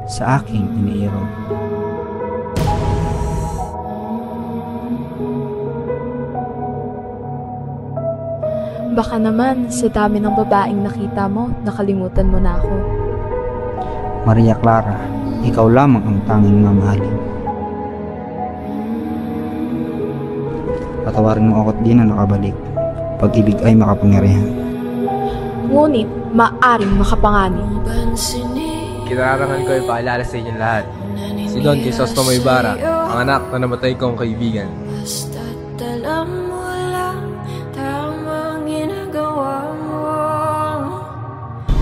sa aking iniirog. Baka naman sa dami ng babaeng nakita mo, nakalimutan mo na ako. Maria Clara, ikaw lamang ang tanging mamahalin. Patawarin mo ako't di na nakabalik. Pag-ibig ay makapangyarihan. Ngunit maaring makapanganib. Kinarangan ko ipaalala sa inyong lahat. Si Don Crisostomo Ibarra, ang anak na namatay kong kaibigan.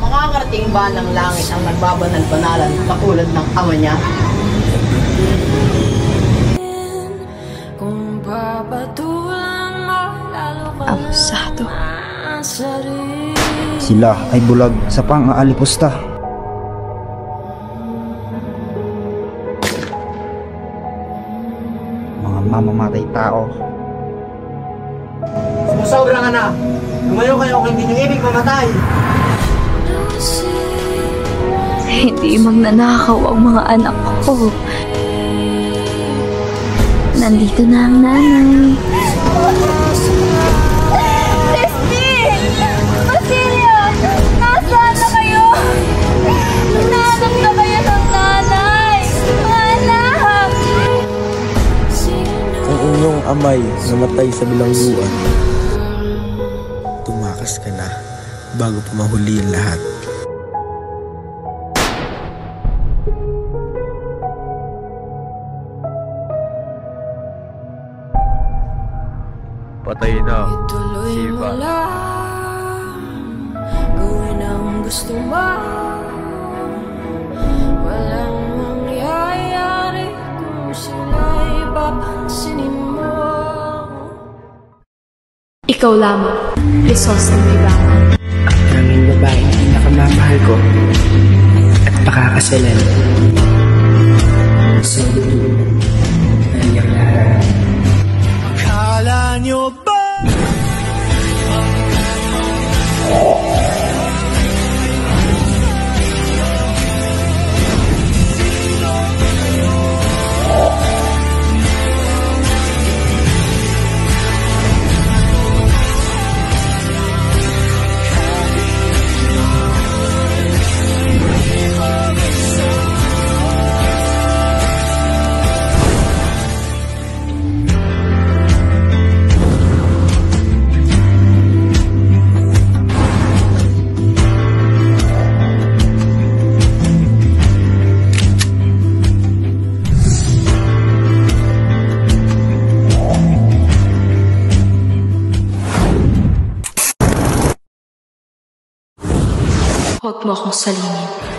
Makakarating ba ng langit ang nagbabanal-banalan katulad ng ama niya? Abusado. Sila ay bulag sa pang-aalipusta. Mga mamamatay tao. Sumusobra ka na! Lumayo kayo kung hindi niyo ibig mamatay! Hindi magnanakaw ang mga anak ko. Nandito na ang nanay. Leslie! Basilia! Nasaan na kayo? Nahanap na kayo ng nanay! Mga anak! Ang inyong amay namatay sa bilangguan. Tumakas ka na bago pa mahuli ang lahat. Patay na si Eva. Gawin ang gusto mo. Walang mangyayari kung sila'y papansinin mo. Ikaw lamang, Crisostomo Ibarra. Ang tanging babaeng pinakamamahal ko at pakakasalan. Sa mundo, Maria Clara. Akala nyo ba? Huwag mo akong salingin.